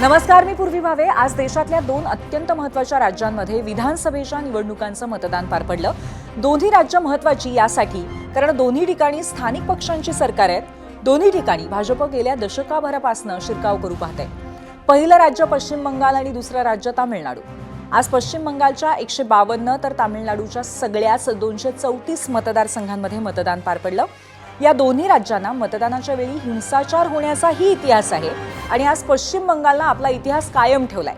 नमस्कार, मी पूर्वी भावे। आज देशातल्या दोन अत्यंत महत्त्वाच्या राज्यांमध्ये विधानसभेच्या निवडणुकांचं मतदान पार पडलं। दोन्ही राज्य महत्त्वाची यासाठी कारण दोन्ही ठिकाणी स्थानिक पक्षांची सरकार आहेत। दोन्ही ठिकाणी भाजप गेल्या दशकाभरापासून शिरकाव करू पाहते। पहिलं राज्य पश्चिम बंगाल आणि दुसरं राज्य तामिळनाडू। आज पश्चिम बंगालच्या 152 तर तामिळनाडूच्या सगळ्याच 234 मतदारसंघांमध्ये मतदान पार पडलं। या दोन्ही राज्यांना मतदानाच्या वेळी हिंसाचार होण्याचाही इतिहास आहे आणि आज पश्चिम बंगालला आपला इतिहास कायम ठेवलाय।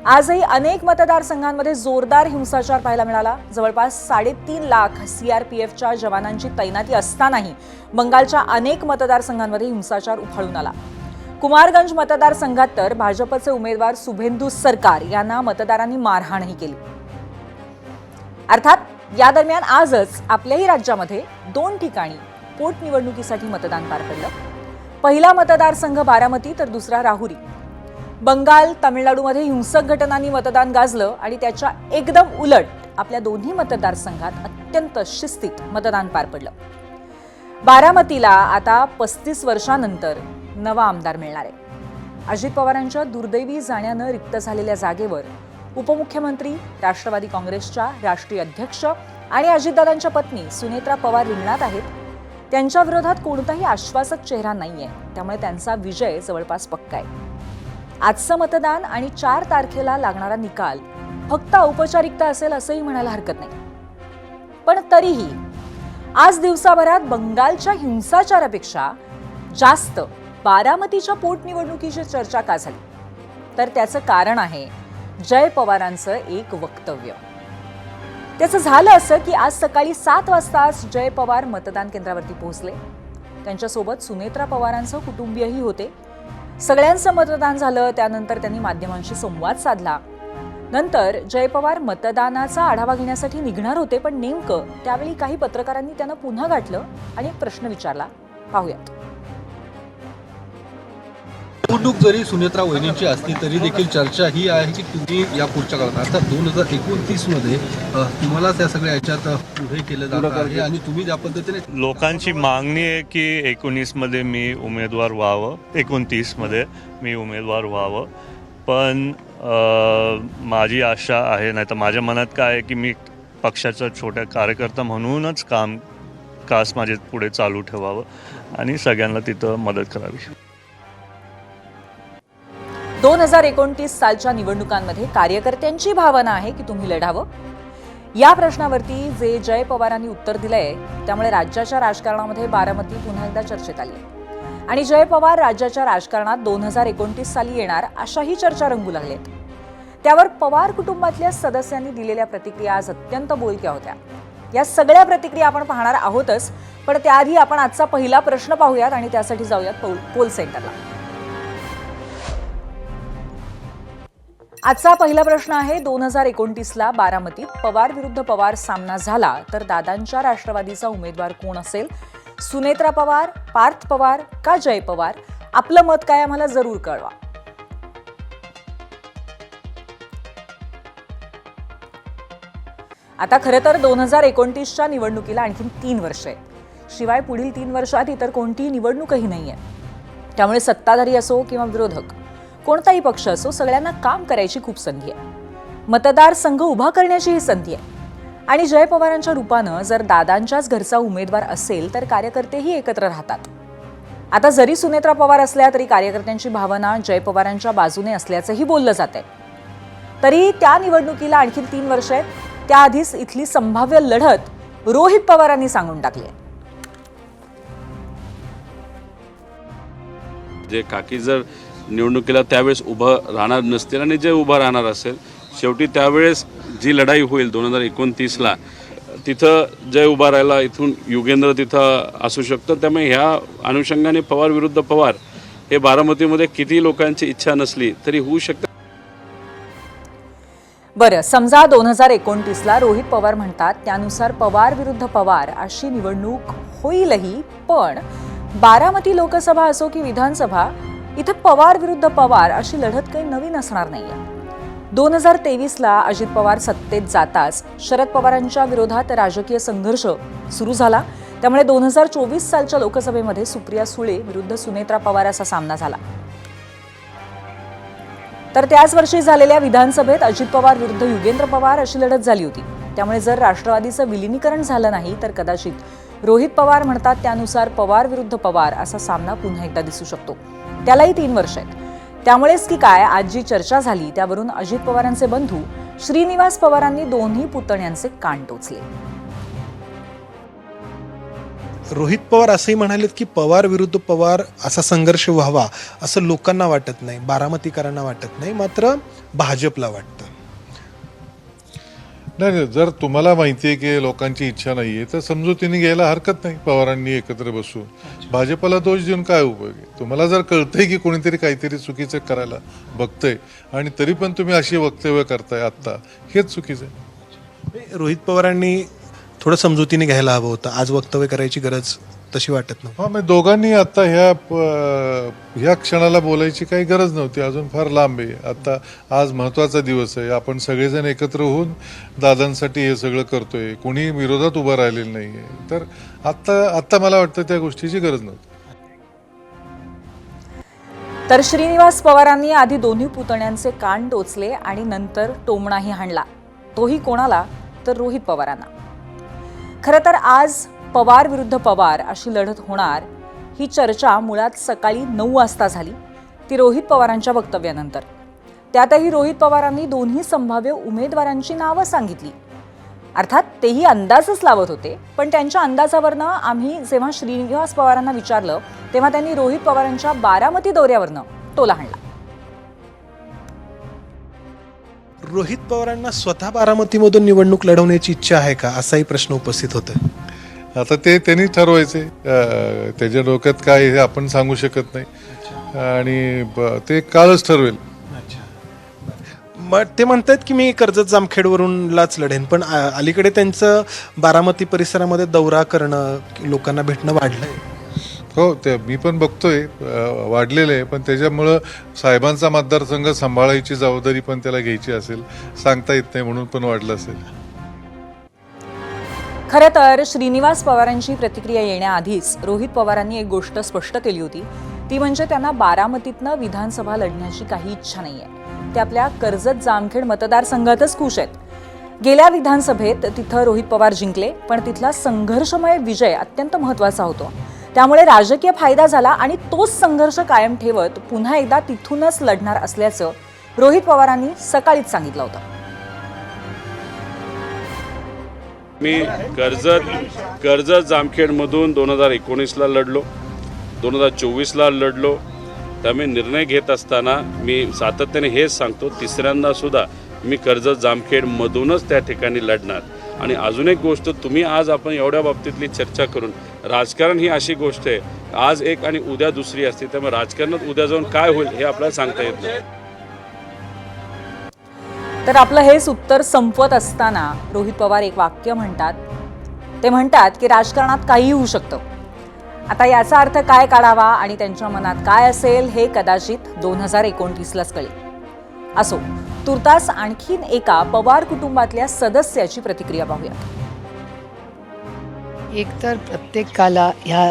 आजही अनेक मतदारसंघांमध्ये जोरदार हिंसाचार पाहायला मिळाला। जवळपास 3.5 लाख सीआरपीएफच्या जवानांची तैनाती असतानाही बंगालच्या अनेक मतदारसंघांमध्ये हिंसाचार उफाळून आला। कुमारगंज मतदारसंघात तर भाजपचे उमेदवार शुभेंदू सरकार यांना मतदारांनी मारहाणही केली। अर्थात या दरम्यान आजच आपल्याही राज्यामध्ये दोन ठिकाणी पोटनिवडणुकीसाठी मतदान पार पडलं। पहिला मतदारसंघ बारामती तर दुसरा राहुरी। बंगाल तामिळनाडूमध्ये हिंसक घटनांनी मतदान गाजलं आणि त्याच्या एकदम उलट आपल्या दोन्ही मतदारसंघात अत्यंत शिस्तीत मतदान पार पडलं। बारामतीला आता 35 वर्षांनंतर नवा आमदार मिळणार आहे। अजित पवारांच्या दुर्दैवी जाण्यानं रिक्त झालेल्या जागेवर उपमुख्यमंत्री, राष्ट्रवादी काँग्रेसच्या राष्ट्रीय अध्यक्ष आणि अजितदादांच्या पत्नी सुनेत्रा पवार रिंगणात आहेत। त्यांच्या विरोधात कोणताही आश्वासक चेहरा नाहीये, त्यामुळे त्यांचा विजय जवळपास पक्का आहे। आजचं मतदान आणि 4 तारखेला लागणारा निकाल फक्त औपचारिकता असेल असंही म्हणायला हरकत नाही। पण तरीही आज दिवसाभरात बंगालच्या हिंसाचारापेक्षा जास्त बारामतीच्या पोटनिवडणुकीची चर्चा का झाली, तर त्याचं कारण आहे जय पवारांचं एक वक्तव्य। त्याचं झालं असं की आज सकाळी 7 वाजताच जय पवार मतदान केंद्रावरती पोहोचले। त्यांच्यासोबत सुनेत्रा पवारांचं कुटुंबीयही होते। सगळ्यांचं मतदान झालं त्यानंतर त्यांनी माध्यमांशी संवाद साधला। नंतर जय पवार मतदानाचा आढावा घेण्यासाठी निघणार होते, पण नेमकं त्यावेळी काही पत्रकारांनी त्यांना पुन्हा गाठलं आणि एक प्रश्न विचारला। पाहूयात। निवडणूक जरी सुनेत्रा वहिनींची असली तरी देखील चर्चा ही आहे की तुम्ही या पुढच्या काळात अर्थात 2029 मध्ये तुम्हाला त्या सगळ्या याच्यात पुढे केलं जातं आहे आणि तुम्ही ज्या पद्धतीने लोकांची मागणी आहे की 19 मध्ये मी उमेदवार व्हावं, 29 मध्ये मी उमेदवार व्हावं, पण माझी आशा आहे, नाही तर माझ्या मनात काय आहे की मी पक्षाचा छोट्या कार्यकर्ता म्हणूनच कास माझे पुढे चालू ठेवावं आणि सगळ्यांना तिथं मदत करावी। 2029 सालच्या निवडणुकांमध्ये कार्यकर्त्यांची भावना आहे की तुम्ही लढावं। या प्रश्नावरती जे जय पवारांनी उत्तर दिलंय त्यामुळे राज्याच्या राजकारणामध्ये बारामती पुन्हा एकदा चर्चेत आली आहे आणि जय पवार राज्याच्या राजकारणात 2029 साली येणार अशाही चर्चा रंगू लागल्यात। त्यावर पवार कुटुंबातल्या सदस्यांनी दिलेल्या प्रतिक्रिया आज अत्यंत बोलक्या होत्या। या सगळ्या प्रतिक्रिया आपण पाहणार आहोतच, पण त्याआधी आपण आजचा पहिला प्रश्न पाहूयात आणि त्यासाठी जाऊयात पोल सेंटरला। आजचा पहिला प्रश्न आहे 2029ला बारामतीत पवार विरुद्ध पवार सामना झाला तर दादांच्या राष्ट्रवादीचा उमेदवार कोण असेल? सुनेत्रा पवार, पार्थ पवार का जय पवार? आपलं मत काय आम्हाला जरूर कळवा। आता खरं तर 2029च्या निवडणुकीला आणखी 3 वर्ष आहेत। शिवाय पुढील 3 वर्षात इतर कोणतीही निवडणूकही नाहीये। त्यामुळे सत्ताधारी असो किंवा विरोधक, कोणताही पक्ष असो, सगळ्यांना काम करायची खूप संधी आहे। मतदारसंघ उभा करण्याची ही संधी आहे आणि जय पवारांच्या रूपानं जर दादांच्याच घरचा उमेदवार असेल तर कार्यकर्तेही एकत्र राहतात। आता जरी सुनेत्रा पवार असल्या तरी कार्यकर्त्यांची भावना जय पवारांच्या बाजूने असल्याचंही बोललं जातंय। तरी त्या निवडणुकीला आणखी 3 वर्ष आहेत। त्याआधीच इथली संभाव्य लढत रोहित पवारांनी सांगून टाकली आहे। जे काकी जर निवडणुकीला त्यावेळेस उभं राहणार नसतील आणि जे उभं राहणार असेल, शेवटी त्यावेळेस जी लढाई होईल 2029ला, तिथं जय उभा राहिला, इथून युगेंद्र तिथं असू शकतं। त्यामुळे ह्या अनुषंगाने पवार विरुद्ध पवार हे बारामतीमध्ये किती लोकांची इच्छा नसली तरी होऊ शकतं। बरं, समजा 2029ला रोहित पवार म्हणतात त्यानुसार पवार विरुद्ध पवार अशी निवडणूक होईलही, पण बारामती लोकसभा असो की विधानसभा, इथे पवार विरुद्ध पवार अशी लढत काही नवीन असणार नाहीये। 2023ला अजित पवार सत्तेत जाताच शरद पवारांच्या विरोधात राजकीय संघर्ष सुरू झाला। त्यामुळे 2024 सालच्या लोकसभेमध्ये सुप्रिया सुळे विरुद्ध सुनेत्रा पवार असा सामना झाला। तर त्याच वर्षी झालेल्या विधानसभेत अजित पवार विरुद्ध युगेंद्र पवार अशी लढत झाली होती. त्यामुळे जर राष्ट्रवादीचं विलिनीकरण झालं नाही तर कदाचित रोहित पवार म्हणतात त्यानुसार पवार विरुद्ध पवार असा सामना पुन्हा एकदा दिसू शकतो. त्यालाही 3 वर्ष आहेत. त्यामुळेच की काय आज जी चर्चा झाली त्यावरून अजित पवारांचे बंधू श्रीनिवास पवारांनी दोन्ही पुतण्यांचे कान टोचले. रोहित पवार असंही म्हणालेत की पवार विरुद्ध पवार असा संघर्ष व्हावा असं लोकांना वाटत नाही, बारामतीकरांना वाटत नाही, मात्र भाजपला वाटतं. नाही, जर तुम्हाला माहिती आहे की लोकांची इच्छा नाही आहे तर समजुतीने घ्यायला हरकत नाही. पवारांनी एकत्र बसून भाजपला दोष देऊन काय उपयोग आहे? तुम्हाला जर कळतंय की कोणीतरी काहीतरी चुकीचं करायला बघतंय आणि तरी पण तुम्ही अशी वक्तव्य करताय आत्ता, हेच चुकीचं आहे. रोहित पवारांनी थोडं समजुतीने घ्यायला हवं होतं. आज वक्तव्य करायची गरज तशी वाटत नाही. हा, मग दोघांनी आता ह्या क्षणाला बोलायची काही गरज नव्हती. अजून फार लांब आहे. आता आज महत्त्वाचा दिवस आहे. आपण सगळेजण एकत्र होऊन दादांसाठी हे सगळं करतोय. कोणी विरोधात उभं राहिलेलं नाही आहे. तर आत्ता मला वाटतं त्या गोष्टीची गरज नव्हती. तर श्रीनिवास पवारांनी आधी दोन्ही पुतण्यांचे कान टोचले आणि नंतर टोमणाही हाणला. तोही कोणाला? तर रोहित पवारांना. खरं तर आज पवार विरुद्ध पवार अशी लढत होणार ही चर्चा मुळात सकाळी 9 वाजता झाली, ती रोहित पवारांच्या वक्तव्यानंतर. त्यातही रोहित पवारांनी दोन्ही संभाव्य उमेदवारांची नावं सांगितली. अर्थात तेही अंदाजच लावत होते, पण त्यांच्या अंदाजावरनं आम्ही जेव्हा श्रीनिवास पवारांना विचारलं तेव्हा त्यांनी रोहित पवारांच्या बारामती दौऱ्यावरनं टोला हाणला. रोहित पवारांना स्वतः बारामतीमधून निवडणूक लढवण्याची इच्छा आहे का, असाही प्रश्न उपस्थित होता. आता ते त्यांनी ठरवायचे. त्याच्या डोक्यात काय हे आपण सांगू शकत नाही आणि ते काळच ठरवेल. मग ते म्हणतात की मी कर्जत जामखेडवरूनलाच लढेन, पण अलीकडे त्यांचं बारामती परिसरामध्ये दौरा करणं, लोकांना भेटणं वाढलंय. हो, ते मी पण बघतोय वाढलेलं आहे. पण त्याच्यामुळं साहेबांचा मतदारसंघ सांभाळायची जबाबदारी पण त्याला घ्यायची असेल, सांगता येत नाही म्हणून पण वाढलं असेल. खरं तर श्रीनिवास पवारांची प्रतिक्रिया येण्याआधीच रोहित पवारांनी एक गोष्ट स्पष्ट केली होती. ती म्हणजे त्यांना बारामतीतनं विधानसभा लढण्याची काही इच्छा नाहीये. ते आपल्या कर्जत जामखेड मतदारसंघातच खुश आहेत. गेल्या विधानसभेत तिथं रोहित पवार जिंकले, पण तिथला संघर्षमय विजय अत्यंत महत्त्वाचा होता. त्यामुळे राजकीय फायदा झाला आणि तोच संघर्ष कायम ठेवत पुन्हा एकदा तिथूनच लढणार असल्याचं रोहित पवारांनी सकाळीच सांगितलं होतं. मी कर्जत जामखेडमधून 2019ला लढलो, 2024ला लढलो. त्यामुळे निर्णय घेत असताना मी सातत्याने हेच सांगतो, तिसऱ्यांदा सुद्धा मी कर्जत जामखेडमधूनच त्या ठिकाणी लढणार. आणि अजून एक गोष्ट, तुम्ही आज आपण एवढ्या बाबतीतली चर्चा करून, राजकारण ही अशी गोष्ट आहे, आज एक आणि उद्या दुसरी असते. त्यामुळे राजकारणात उद्या जाऊन काय होईल हे आपल्याला सांगता येत नाही. तर आपलं हेच उत्तर संपवत असताना रोहित पवार एक वाक्य म्हणतात. ते म्हणतात की राजकारणात काहीही होऊ शकतं. आता याचा अर्थ काय काढावा आणि त्यांच्या मनात काय असेल हे कदाचित 2029लाच कळेल. असो, तुर्तास आणखीन एका पवार कुटुंबातल्या सदस्याची प्रतिक्रिया पाहूया. एकतर प्रत्येकाला ह्या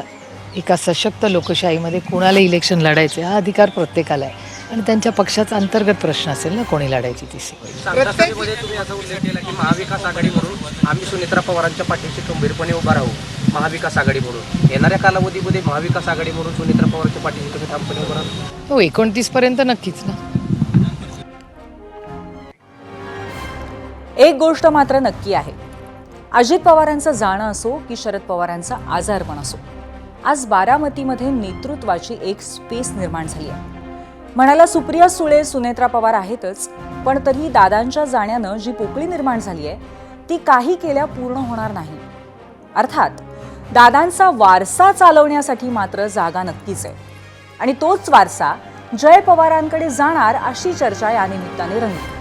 एका सशक्त लोकशाहीमध्ये कोणाला इलेक्शन लढायचे हा अधिकार प्रत्येकाला आहे आणि त्यांच्या पक्षाचा अंतर्गत प्रश्न असेल ना कोणी लढायची ती सीट. सभेमध्ये तुम्ही असा उल्लेख केला की महाविकास आघाडी म्हणून आम्ही सुनेत्रा पवारांच्या पाठीशी खंबीरपणे उभा राहू. महाविकास आघाडी म्हणून येणाऱ्या कालावधीमध्ये महाविकास आघाडी म्हणून सुनेत्रा पवारांच्या पाठीशी तुम्ही ठामपणे उभा राहू. हो, 29 पर्यंत नक्कीच ना. एक गोष्ट मात्र नक्की आहे, अजित पवारांचं जाणं असो की शरद पवारांचा आजारपण असो, आज बारामतीमध्ये नेतृत्वाची एक स्पेस निर्माण झाली आहे. म्हणाला सुप्रिया सुळे, सुनेत्रा पवार आहेतच, पण तरी दादांच्या जाण्यानं जी पोकळी निर्माण झाली आहे ती काही केल्या पूर्ण होणार नाही. अर्थात दादांचा वारसा चालवण्यासाठी मात्र जागा नक्कीच आहे आणि तोच वारसा जय पवारांकडे जाणार अशी चर्चा या निमित्ताने रंगली.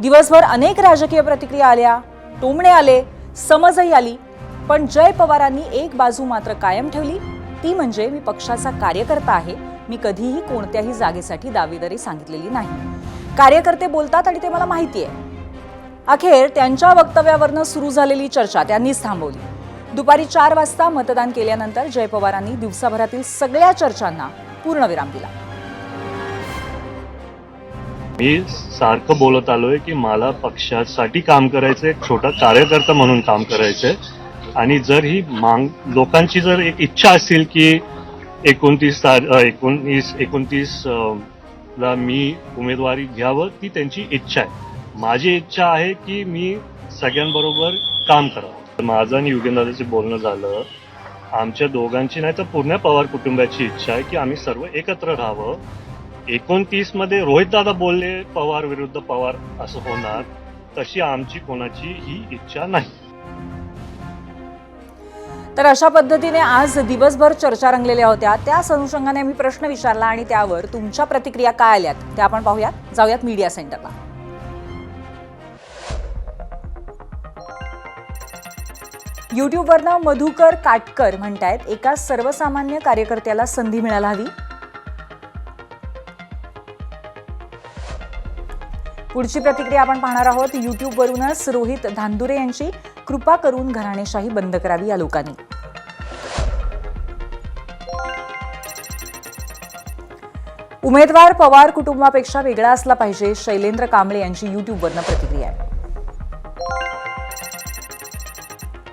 दिवसभर अनेक राजकीय प्रतिक्रिया आल्या, टोमणे आले, समजही आली, पण जय पवारांनी एक बाजू मात्र कायम ठेवली. ती म्हणजे मी पक्षाचा कार्यकर्ता आहे, मी कधीही कोणत्याही जागेसाठी दावेदारी सांगितलेली नाही. कार्यकर्ते बोलतात आणि ते मला माहिती आहे. अखेर त्यांच्या वक्तव्यावरनं सुरू झालेली चर्चा त्यांनीच थांबवली. दुपारी 4 वाजता मतदान केल्यानंतर जय पवारांनी दिवसाभरातील सगळ्या चर्चांना पूर्णविराम दिला. मी सारखं बोलत आलोय की मला पक्षासाठी काम करायचंय, एक छोटा कार्यकर्ता म्हणून काम करायचंय. आणि जर ही लोकांची जर एक इच्छा असेल की 29 ला मी उमेदवारी घ्यावं, ती त्यांची इच्छा आहे. माझी इच्छा आहे की मी सगळ्यांबरोबर काम करावं. माझं आणि युगेंद्रचं बोलणं झालं. आमच्या दोघांची नाही तर पूर्ण पवार कुटुंबाची इच्छा आहे की आम्ही सर्व एकत्र राहावं. 29 मध्ये रोहितदादा बोलले पवार विरुद्ध पवार असं होणार, तशी आमची कोणाची ही इच्छा नाही. तर अशा पद्धतीने आज दिवसभर चर्चा रंगलेल्या होत्या. त्याच अनुषंगाने आम्ही प्रश्न विचारला आणि त्यावर तुमच्या प्रतिक्रिया काय आल्यात त्या आपण पाहूयात. जाऊयात मीडिया सेंटरला. युट्यूबवरनं मधुकर काटकर म्हणतायत, एका सर्वसामान्य कार्यकर्त्याला संधी मिळायला हवी. पुढची प्रतिक्रिया आपण पाहणार आहोत. युट्यूबवरूनच रोहित धांदुरे यांची, कृपा करून घराणेशाही बंद करावी या लोकांनी. उमेदवार पवार कुटुंबापेक्षा वेगळा असला पाहिजे, शैलेंद्र कांबळे यांची युट्यूबवरनं प्रतिक्रिया आहे.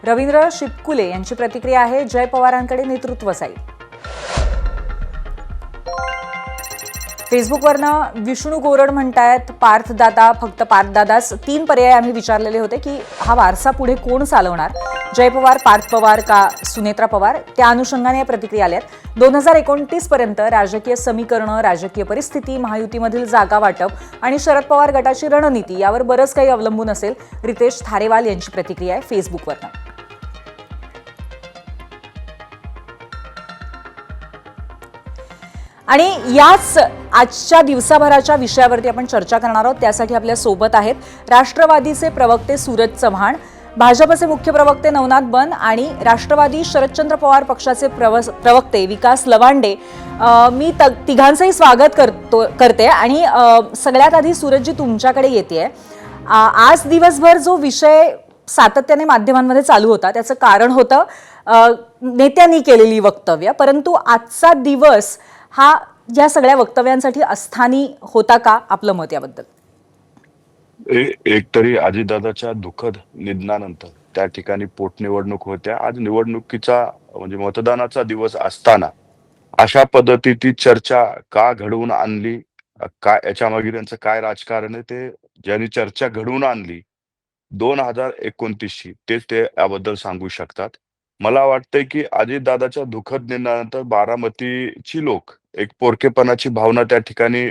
रवींद्र शिपकुले यांची प्रतिक्रिया आहे, जय पवारांकडे नेतृत्व जाईल. फेसबुकवरनं विष्णू गोरड म्हणतायत, पार्थदादा, फक्त पार्थदादाच. 3 पर्याय आम्ही विचारलेले होते की हा वारसा पुढे कोण चालवणार, जय पवार, पार्थ पवार का सुनेत्रा पवार. त्या अनुषंगाने या प्रतिक्रिया आल्यात. 2029 पर्यंत राजकीय समीकरणं, राजकीय परिस्थिती, महायुतीमधील जागा वाटप आणि शरद पवार गटाची रणनीती यावर बरंच काही अवलंबून असेल. रितेश थारेवाल यांची प्रतिक्रिया आहे फेसबुकवरनं. आणि याच आजच्या दिवसाभराच्या विषयावरती आपण चर्चा करणार आहोत. त्यासाठी आपल्या सोबत आहेत राष्ट्रवादीचे प्रवक्ते सूरज चव्हाण, भाजपचे मुख्य प्रवक्ते नवनाथ बन आणि राष्ट्रवादी शरदचंद्र पवार पक्षाचे प्रवक्ते विकास लवांडे. मी तिघांचंही स्वागत करते आणि सगळ्यात आधी सूरजजी तुमच्याकडे येते. आज दिवसभर जो विषय सातत्याने माध्यमांमध्ये चालू होता त्याचं कारण होतं नेत्यांनी केलेली वक्तव्य, परंतु आजचा दिवस हा या सगळ्या वक्तव्यांसाठी अस्थानी होता का? आपलं मत याबद्दल. एकतरी अजितदादाच्या दुःखद निधनानंतर त्या ठिकाणी पोटनिवडणूक होत्या. आज निवडणुकीचा म्हणजे मतदानाचा दिवस असताना अशा पद्धतीची चर्चा का घडवून आणली, काय याच्या मागे त्यांचं काय राजकारण आहे, ते ज्यांनी चर्चा घडवून आणली 2029ची तेच ते याबद्दल सांगू शकतात. मला वाटतंय की अजितदादाच्या दुःखद निधनानंतर बारामतीची लोक एक पोरकेपणाची भावना त्या ठिकाणी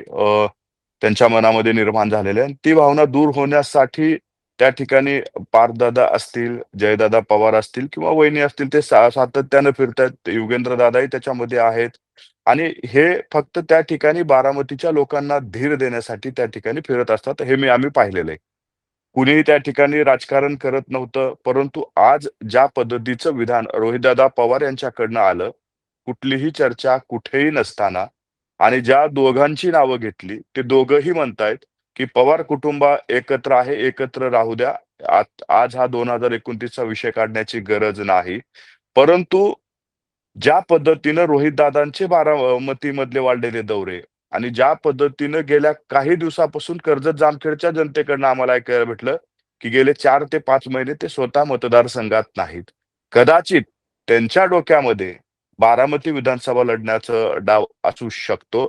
त्यांच्या मनामध्ये निर्माण झालेली आहे. ती भावना दूर होण्यासाठी त्या ठिकाणी पार्थदादा असतील, जयदादा पवार असतील किंवा वहिनी असतील, ते सातत्यानं फिरतात. युगेंद्र दादाही त्याच्यामध्ये आहेत आणि हे फक्त त्या ठिकाणी बारामतीच्या लोकांना धीर देण्यासाठी त्या ठिकाणी फिरत असतात. हे आम्ही पाहिलेलं आहे. कुणीही त्या ठिकाणी राजकारण करत नव्हतं. परंतु आज ज्या पद्धतीचं विधान रोहितदादा पवार यांच्याकडनं आलं, कुठलीही चर्चा कुठेही नसताना आणि ज्या दोघांची नावं घेतली, ते दोघंही म्हणतायत की पवार कुटुंब एकत्र आहे, एकत्र राहू द्या. आज हा 2029चा विषय काढण्याची गरज नाही. परंतु ज्या पद्धतीनं रोहितदादांचे बारामतीमधले वाढलेले दौरे आणि ज्या पद्धतीनं गेल्या काही दिवसापासून कर्जत जामखेडच्या जनतेकडनं आम्हाला ऐकायला भेटलं की गेले 4 ते 5 महिने ते स्वतः मतदारसंघात नाहीत. कदाचित त्यांच्या डोक्यामध्ये बारामती विधानसभा लढण्याचं डाव असू शकतो.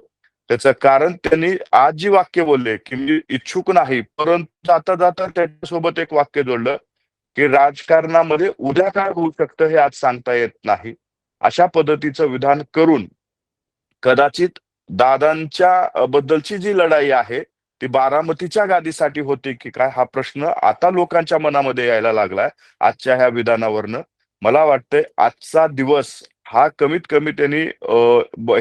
त्याचं कारण त्यांनी आज जी वाक्य बोलले की मी इच्छुक नाही, परंतु जाता जाता त्याच्यासोबत एक वाक्य जोडलं की राजकारणामध्ये उद्या काय होऊ शकतं हे आज सांगता येत नाही. अशा पद्धतीचं विधान करून कदाचित दादांच्या बद्दलची जी लढाई आहे ती बारामतीच्या गादीसाठी होती की काय, हा प्रश्न आता लोकांच्या मनामध्ये यायला लागलाय आजच्या ह्या विधानावरनं. मला वाटतंय आजचा दिवस हा कमीत कमी त्यांनी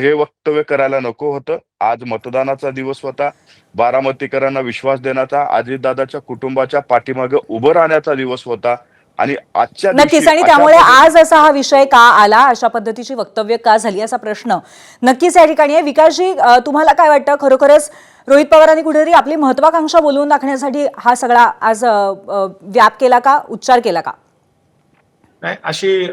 हे वक्तव्य करायला नको होतं. आज मतदानाचा दिवस होता, बारामतीकरांना विश्वास देण्याचा, अजितदादाच्या कुटुंबाच्या पाठीमागे उभं राहण्याचा दिवस होता आणि आजच्या नक्कीच. आणि त्यामुळे आज असा हा विषय का आला, अशा पद्धतीची वक्तव्य का झाली, असा प्रश्न नक्कीच या ठिकाणी आहे. विकासजी, तुम्हाला काय वाटतं, खरोखरच रोहित पवारांनी कुठेतरी आपली महत्वाकांक्षा बोलवून दाखवण्यासाठी हा सगळा आज व्याप केला का, उच्चार केला का? नाही, अशी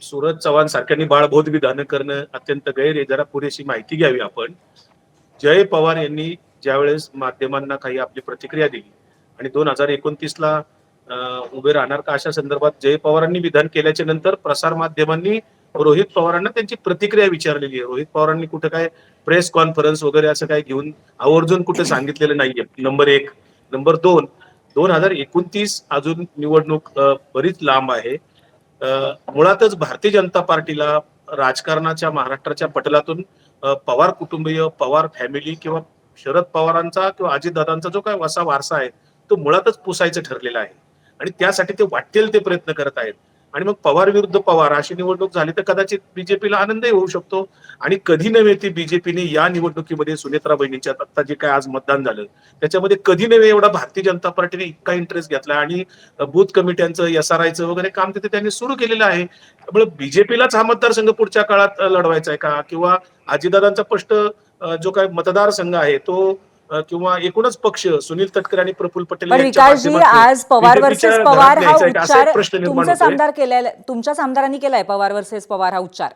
सूरज चव्हाण सारख्यांनी बाळबोध विधानं करणं अत्यंत गैर आहे. जरा पुरेशी माहिती घ्यावी आपण. जय पवार यांनी ज्यावेळेस माध्यमांना काही आपली प्रतिक्रिया दिली आणि 2029ला उभे राहणार का अशा संदर्भात जय पवारांनी विधान केल्याच्या नंतर प्रसार माध्यमांनी रोहित पवारांना त्यांची प्रतिक्रिया विचारलेली आहे. रोहित पवारांनी कुठे काय प्रेस कॉन्फरन्स वगैरे असं काय घेऊन आवर्जून कुठे सांगितलेलं नाहीये. नंबर एक. नंबर दोन, 2029 अजून निवडणूक बरीच लांब आहे. मुळातच भारतीय जनता पार्टीला राजकारणाच्या महाराष्ट्राच्या पटलातून पवार कुटुंबीय, पवार फॅमिली किंवा शरद पवारांचा किंवा अजितदादांचा जो काय वसा वारसा आहे तो मुळातच पुसायचं ठरलेला आहे आणि त्यासाठी ते वाटेल ते प्रयत्न करत आहेत. आणि मग पवार विरुद्ध पवार अशी निवडणूक झाली तर कदाचित बीजेपीला आनंदही होऊ शकतो. आणि कधी नव्हे ती बीजेपीने या निवडणुकीमध्ये सुनेत्रा बहिणींच्या आता जे काय आज मतदान झालं त्याच्यामध्ये कधी नव्हे एवढा भारतीय जनता पार्टीने इतका इंटरेस्ट घेतला आणि बूथ कमिट्यांचं SRIचं वगैरे काम तिथे त्यांनी सुरू केलेलं आहे. त्यामुळे बीजेपीलाच हा मतदारसंघ पुढच्या काळात लढवायचा आहे का किंवा अजितदादांचा स्पष्ट जो काय मतदारसंघ आहे तो किंवा एकूणच पक्ष सुनील तटकरे आणि प्रफुल्ल पटेल पण यांच्या विकासजी, माध्यमातून आज पवार बीजेपीच्या वर्सेस घरात पवार हा न्यायचा आहे का? असा उच्चार एक प्रश्न निर्माण तुमचाच होतोय. आमदार केलाय, तुमच्याच आमदारांनी केलाय पवार वर्सेस पवार हा उच्चार.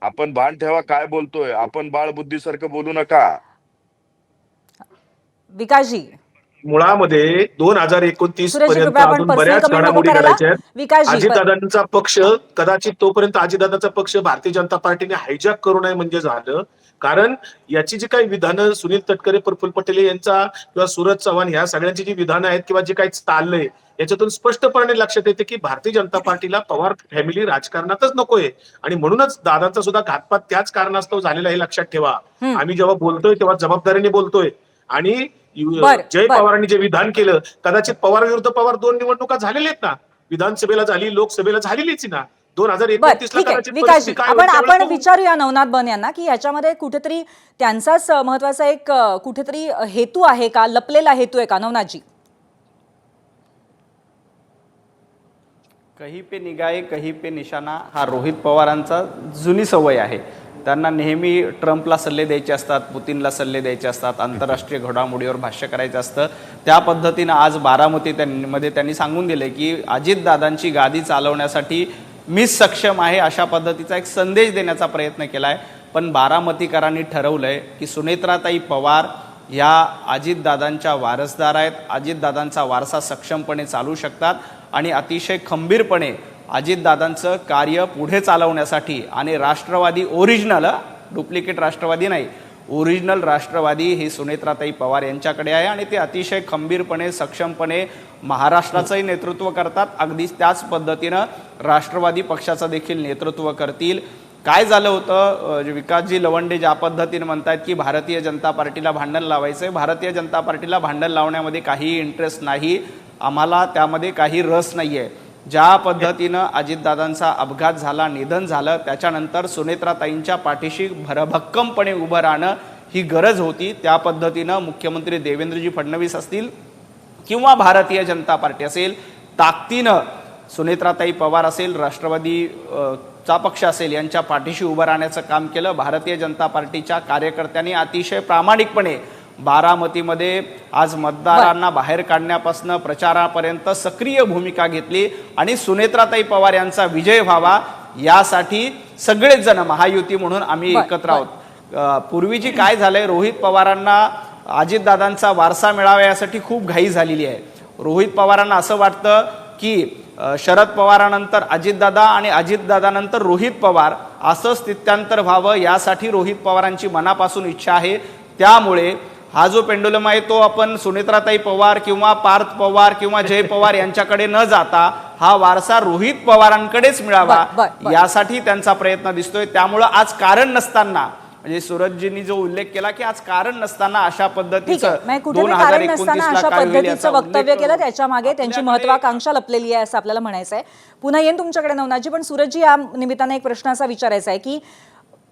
आपण भान ठेवा काय बोलतोय. आपण बाळबुद्धीसारखं बोलू नका. विकासजी, मुळामध्ये 2029 सुरेश, पर्यंत कृपया आपण अजून पर्सनल बऱ्याच कमेंट नको घडामोडी करायला. घडायच्या आहेत. विकासजी, अजितदादांचा पक्ष कदाचित तोपर्यंत अजितदादांचा पक्ष भारतीय जनता पार्टीने हायजॅक करू नये म्हणजे झालं. कारण याची जी काही विधानं सुनील तटकरे, प्रफुल्ल पटेल यांचा किंवा सूरज चव्हाण ह्या सगळ्यांची जी विधानं आहेत किंवा जे काही चाललंय याच्यातून स्पष्टपणे लक्षात येते की भारतीय जनता पार्टीला पवार फॅमिली राजकारणातच नकोय आणि म्हणूनच दादांचा सुद्धा घातपात त्याच कारणास्तव झालेला हे लक्षात ठेवा. आम्ही जेव्हा बोलतोय तेव्हा जबाबदारीने बोलतोय आणि जय पवारांनी जे विधान केलं कदाचित पवार विरुद्ध पवार 2 निवडणुका झालेल्या आहेत ना. विधानसभेला झाली, लोकसभेला झालेलीच ना. 2029 ला कदाचित विकासजी, परिस्थिती काय होईल आपण त्यावेळेस विचारूया नवनाथ बन यांना की याच्यामध्ये कुठेतरी त्यांचाच महत्वाचा एक कुठेतरी हेतू आहे का, लपलेला हेतू आहे का? नवनाथजी, कहीं पे निगाहे कहीं पे निशाणा हा रोहित पवारांचा जुनी सवय आहे. त्यांना नेहमी ट्रम्पला सल्ले द्यायचे असतात, पुतीनला सल्ले द्यायचे असतात, आंतरराष्ट्रीय घडामोडीवर भाष्य करायचं असतं. त्या पद्धतीनं आज बारामती मध्ये त्यांनी सांगून दिले की अजितदादांची गादी चालवण्यासाठी मीच सक्षम आहे अशा पद्धतीचा एक संदेश देण्याचा प्रयत्न केला आहे. पण बारामतीकरांनी ठरवलंय की सुनेत्राताई पवार या अजितदादांच्या वारसदार आहेत. अजितदादांचा वारसा सक्षमपणे चालू शकतात आणि अतिशय खंबीरपणे अजितदादांचं कार्य पुढे चालवण्यासाठी आणि राष्ट्रवादी ओरिजिनल, डुप्लिकेट राष्ट्रवादी नाही, ओरिजिनल राष्ट्रवादी ही सुनेत्राताई पवार यांच्याकडे आहे आणि ते अतिशय खंबीरपणे, सक्षमपणे महाराष्ट्राचंही नेतृत्व करतात. अगदी त्याच पद्धतीनं राष्ट्रवादी पक्षाचं देखील नेतृत्व करतील. काय झालं होतं, विकासजी लवंडे ज्या पद्धतीने म्हणतात की भारतीय जनता पार्टीला भांडण लावायचं आहे, भारतीय जनता पार्टीला भांडण लावण्यामध्ये काही इंटरेस्ट नाही, आम्हाला त्यामध्ये काही रस नाही आहे. ज्या पद्धतीनं अजितदादांचा अपघात झाला, निधन झालं, त्याच्यानंतर सुनेत्राताईंच्या पाठीशी भरभक्कमपणे उभं राहणं ही गरज होती. त्या पद्धतीनं मुख्यमंत्री देवेंद्रजी फडणवीस असतील किंवा भारतीय जनता पार्टी असेल, ताकदीनं सुनेत्राताई पवार असेल, राष्ट्रवादी चा पक्ष असेल, यांच्या पाठीशी उभं राहण्याचं काम केलं. भारतीय जनता पार्टीच्या कार्यकर्त्यांनी अतिशय प्रामाणिकपणे बारामतीमध्ये आज मतदारांना बाहेर काढण्यापासून प्रचारापर्यंत सक्रिय भूमिका घेतली आणि सुनेत्राताई पवार यांचा विजय व्हावा यासाठी सगळेच जण महायुती म्हणून आम्ही एकत्र आहोत. पूर्वीची काय झालंय, रोहित पवारांना अजितदादांचा वारसा मिळावा यासाठी खूप घाई झालेली आहे. रोहित पवारांना असं वाटतं की शरद पवारानंतर अजितदादा आणि अजितदादानंतर रोहित पवार असं स्थित्यांतर व्हावं यासाठी रोहित पवारांची मनापासून इच्छा आहे. त्यामुळे हा जो पेंडुलम आहे तो आपण सुनेत्राताई पवार किंवा पार्थ पवार किंवा जय पवार यांच्याकडे न जाता हा वारसा रोहित पवारांकडेच मिळावा यासाठी त्यांचा प्रयत्न दिसतोय. त्यामुळे आज कारण नसताना, म्हणजे सूरजजींनी जो उल्लेख केला की आज कारण नसताना अशा पद्धतीचं 2029 वक्तव्य केलं, त्याच्या मागे त्यांची महत्वाकांक्षा लपलेली आहे असं आपल्याला म्हणायचं आहे. पुन्हा येईन तुमच्याकडे नवनाथजी, पण सूरजजी या निमित्ताने एक प्रश्न असा विचारायचा आहे की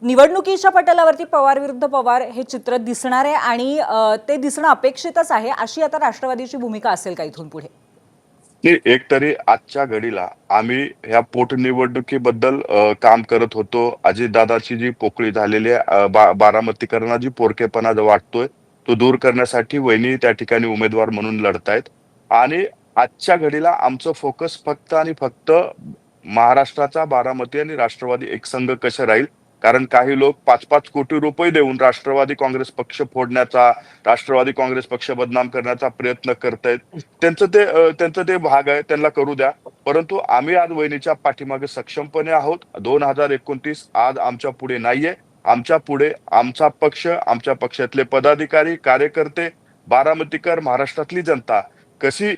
निवडणुकीच्या पटलावरती पवार विरुद्ध पवार हे चित्र दिसणार आहे आणि ते दिसणं अपेक्षितच आहे, अशी आता राष्ट्रवादीची भूमिका असेल का इथून पुढे? एक तरी आजच्या घडीला आम्ही ह्या पोटनिवडणुकीबद्दल काम करत होतो. अजितदादाची जी पोकळी झालेली आहे, बारामतीकरांना जी पोरकेपणा वाटतोय तो दूर करण्यासाठी वहिनी त्या ठिकाणी उमेदवार म्हणून लढतायत आणि आजच्या घडीला आमचं फोकस फक्त आणि फक्त महाराष्ट्राचा बारामती आणि राष्ट्रवादी एकसंघ कसं राहील कारण काही लोक 5-5 कोटी रुपये देऊन राष्ट्रवादी काँग्रेस पक्ष फोडण्याचा, राष्ट्रवादी काँग्रेस पक्ष बदनाम करण्याचा प्रयत्न करतायत. त्यांचं ते भाग आहे, त्यांना करू द्या. परंतु आम्ही आज वहिनीच्या पाठीमागे सक्षमपणे आहोत. 2029 आज आमच्या पुढे नाहीये. आमच्या पुढे आमचा पक्ष, आमच्या पक्षातले पदाधिकारी, कार्यकर्ते, बारामतीकर, महाराष्ट्रातली जनता कशी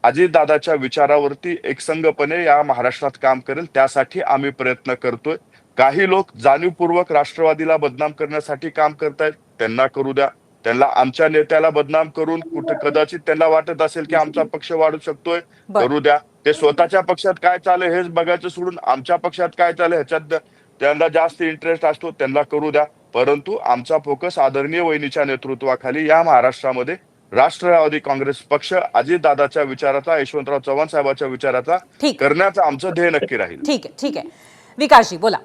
अजितदादाच्या विचारावरती एकसंघपणे या महाराष्ट्रात काम करेल त्यासाठी आम्ही प्रयत्न करतोय. काही लोक जाणीवपूर्वक राष्ट्रवादीला बदनाम करण्यासाठी काम करतायत, त्यांना करू द्या. त्यांना आमच्या नेत्याला बदनाम करून कुठे कदाचित त्यांना वाटत असेल की आमचा पक्ष वाढू शकतोय, करू द्या. ते स्वतःच्या पक्षात काय चाललंय हेच बघायचं सोडून आमच्या पक्षात काय चाललंय ह्याच्यात त्यांना जास्त इंटरेस्ट असतो, त्यांना करू द्या. परंतु आमचा फोकस आदरणीय वहिनीच्या नेतृत्वाखाली या महाराष्ट्रामध्ये राष्ट्रवादी काँग्रेस पक्ष अजितदादाच्या विचाराचा, यशवंतराव चव्हाण साहेबांच्या विचाराचा करण्याचं आमचं ध्येय नक्की राहील. ठीक आहे. विकासजी बोला.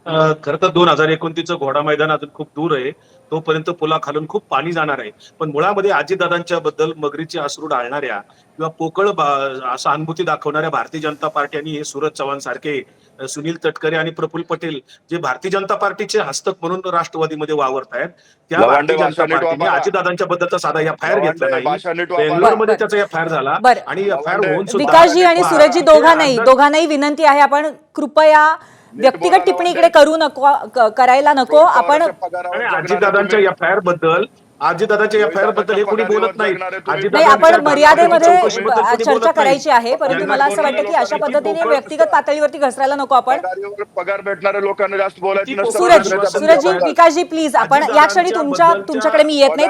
खरं तर 2029चं घोडा मैदान अजून खूप दूर आहे. तोपर्यंत पुलाखालून खूप पाणी जाणार आहे. पण मुळामध्ये अजितदादांच्या बद्दल मगरीची अश्रू डाळणाऱ्या किंवा पोकळ सहानुभूती दाखवणाऱ्या भारतीय जनता पार्टी आणि हे सूरज चव्हाण सारखे, सुनील तटकरे आणि प्रफुल्ल पटेल जे भारतीय जनता पार्टीचे हस्तक म्हणून राष्ट्रवादीमध्ये वावरत आहेत, त्या भारतीय जनता पार्टीने अजितदादांच्या बद्दलचा साधा एफआयआर घेतला नाही. बेंगलोरमध्ये त्याचा एफआयआर झाला आणि एफआयआर होऊन विकासजी आणि सूरजजी दोघांनाही विनंती आहे, आपण कृपया व्यक्तिगत टिप्पणी इकडे करायला नको. आपण अजितदादांच्या एफआयआर बद्दल हे कोणी बोलत नाही. आपण मर्यादेमध्ये चर्चा करायची आहे, परंतु मला असं वाटतं की अशा पद्धतीने व्यक्तिगत पातळीवरती घसरायला नको. आपण पगार भेटणाऱ्या लोकांना जास्त बोलायचं सूरजजी, विकासजी प्लीज, आपण या क्षणी तुमच्याकडे मी येत नाही,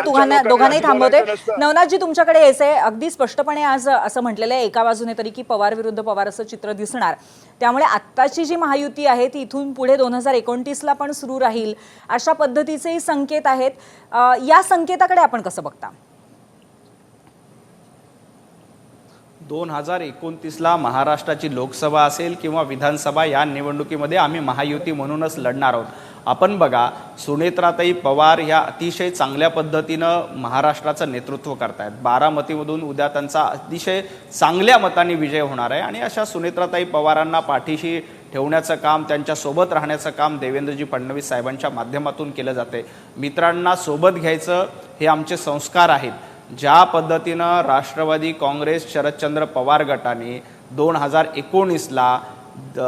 दोघांनाही थांबवते. नवनाथजी तुमच्याकडे यायचंय. अगदी स्पष्टपणे आज असं म्हटलेलं आहे एका बाजूने तरी की पवार विरुद्ध पवार असं चित्र दिसणार. त्यामुळे आत्ताची जी महायुती आहे ती इथून पुढे 2029ला पण सुरू राहील अशा पद्धतीचेही संकेत आहेत. या संकेताकडे आपण कसं बघता? 2029ला महाराष्ट्राची लोकसभा असेल किंवा विधानसभा, या निवडणुकीमध्ये आम्ही महायुती म्हणूनच लढणार आहोत. आपण बघा, सुनेत्राताई पवार ह्या अतिशय चांगल्या पद्धतीनं महाराष्ट्राचं नेतृत्व करतायत. बारामतीमधून उद्या त्यांचा अतिशय चांगल्या मताने विजय होणार आहे आणि अशा सुनेत्राताई पवारांना पाठीशी ठेवण्याचं काम, त्यांच्यासोबत राहण्याचं काम देवेंद्रजी फडणवीस साहेबांच्या माध्यमातून केलं जाते. मित्रांना सोबत घ्यायचं हे आमचे संस्कार आहेत. ज्या पद्धतीनं राष्ट्रवादी काँग्रेस शरदचंद्र पवार गटाने 2019ला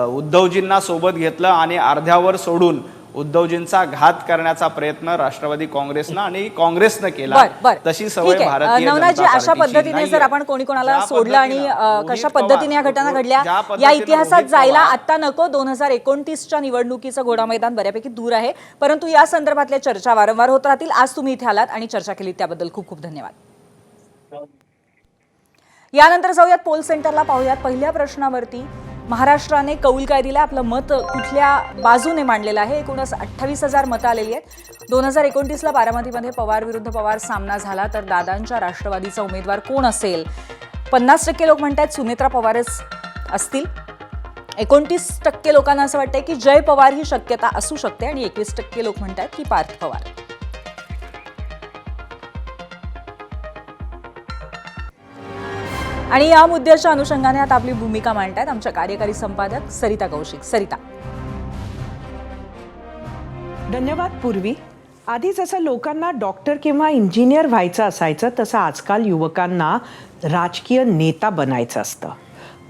उद्धवजींना सोबत घेतलं आणि अर्ध्यावर सोडून उद्धवजींचा घात करण्याचा प्रयत्न राष्ट्रवादी काँग्रेसनं आणि काँग्रेसनं केला, तशी सवय भारतीय नवनाथजी, अशा पद्धतीने जर आपण कोणाला सोडलं आणि कशा पद्धतीने या घटना घडल्या या इतिहासात जायला आता नको. 2029च्या निवडणुकीचं घोडा मैदान बऱ्यापैकी दूर आहे, परंतु या संदर्भातल्या चर्चा वारंवार होत राहतील. आज तुम्ही इथे आलात आणि चर्चा केली त्याबद्दल खूप खूप धन्यवाद. यानंतर जाऊयात पोल सेंटरला, पाहूयात पहिल्या प्रश्नावरती महाराष्ट्राने कौल काय दिला, आपलं मत कुठल्या बाजूने मांडलेलं आहे. एकूणच 28,000 मतं आलेली आहेत. 2029ला बारामतीमध्ये पवार विरुद्ध पवार सामना झाला तर दादांच्या राष्ट्रवादीचा उमेदवार कोण असेल? 50% लोक म्हणतात सुनेत्रा पवारच असतील. 29% लोकांना असं वाटतंय की जय पवार ही शक्यता असू शकते आणि 21% लोक म्हणतात की पार्थ पवार. आणि या मुद्द्याच्या अनुषंगाने आता आपली भूमिका मांडतात आमच्या कार्यकारी संपादक सरिता कौशिक. सरिता. धन्यवाद. पूर्वी आधी जसं लोकांना डॉक्टर किंवा इंजिनियर व्हायचं असायचं, तसं आजकाल युवकांना राजकीय नेता बनायचं असतं.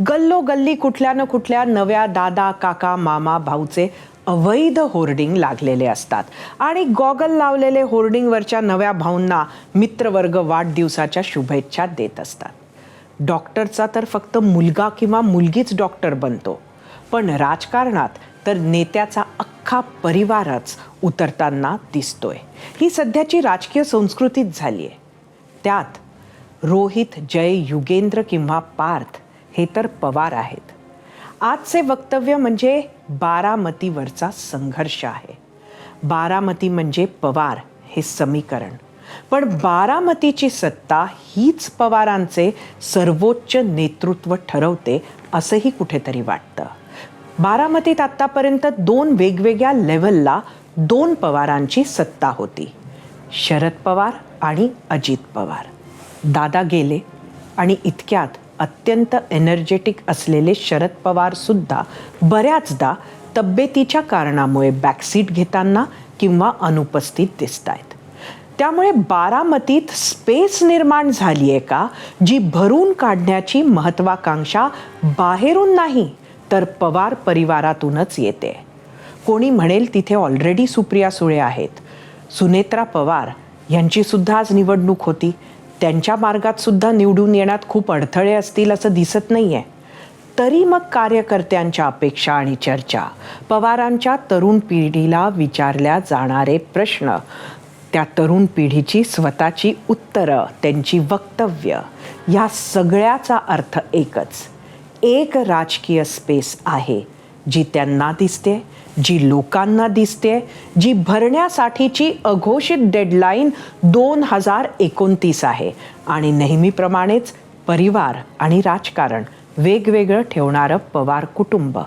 गल्लोगल्ली कुठल्या न कुठल्या नव्या दादा, काका, मामा, भाऊचे अवैध होर्डिंग लागलेले असतात आणि गॉगल लावलेले होर्डिंगवरच्या नव्या भाऊंना मित्रवर्ग वाढदिवसाच्या शुभेच्छा देत असतात. डॉक्टरचा तर फक्त मुलगा किंवा मुलगीच डॉक्टर बनतो, पण राजकारणात तर नेत्याचा अख्खा परिवारच उतरताना दिसतोय. ही सध्याची राजकीय संस्कृतीच झाली आहे. त्यात रोहित, जय, युगेंद्र किंवा पार्थ हे तर पवार आहेत. आजचे वक्तव्य म्हणजे बारामतीवरचा संघर्ष आहे. बारामती म्हणजे पवार हे समीकरण, पण बारामतीची सत्ता हीच पवारांचे सर्वोच्च नेतृत्व ठरवते असंही कुठेतरी वाटतं. बारामतीत आत्तापर्यंत 2 वेगवेगळ्या लेव्हलला 2 पवारांची सत्ता होती, शरद पवार आणि अजित पवार. दादा गेले आणि इतक्यात अत्यंत एनर्जेटिक असलेले शरद पवार सुद्धा बऱ्याचदा तब्येतीच्या कारणामुळे बॅकसीट घेताना किंवा अनुपस्थित दिसत आहेत. त्यामुळे बारामतीत स्पेस निर्माण झाली आहे का, जी भरून काढण्याची महत्वाकांक्षा बाहेरून नाही तर पवार परिवारातूनच येते. कोणी म्हणेल तिथे ऑलरेडी सुप्रिया सुळे आहेत. सुनेत्रा पवार यांची सुद्धा आज निवडणूक होती. त्यांच्या मार्गात सुद्धा निवडून येण्यात खूप अडथळे असतील असं दिसत नाही आहे. तरी मग कार्यकर्त्यांच्या अपेक्षा आणि चर्चा, पवारांच्या तरुण पिढीला विचारल्या जाणारे प्रश्न, त्या तरुण पिढीची स्वतःची उत्तरं, त्यांची वक्तव्य, या सगळ्याचा अर्थ एकच. एक राजकीय स्पेस आहे जी त्यांना दिसते, जी लोकांना दिसते, जी भरण्यासाठीची अघोषित डेडलाईन 2029 आहे. आणि नेहमीप्रमाणेच परिवार आणि राजकारण वेगवेगळं ठेवणारं पवार कुटुंब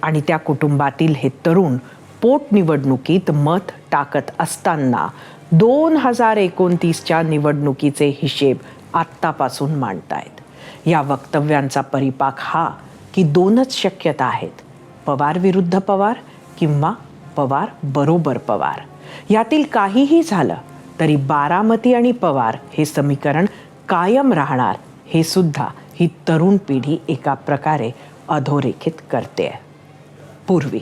आणि त्या कुटुंबातील हे तरुण पोटनिवडणुकीत मत टाकत असताना 2029च्या निवडणुकीचे हिशेब आत्तापासून मांडतायत. या वक्तव्यांचा परिपाक हा की दोनच शक्यता आहेत, पवार विरुद्ध पवार किंवा पवार बरोबर पवार. यातील काहीही झालं तरी बारामती आणि पवार हे समीकरण कायम राहणार, हे सुद्धा ही तरुण पिढी एका प्रकारे अधोरेखित करते. पूर्वी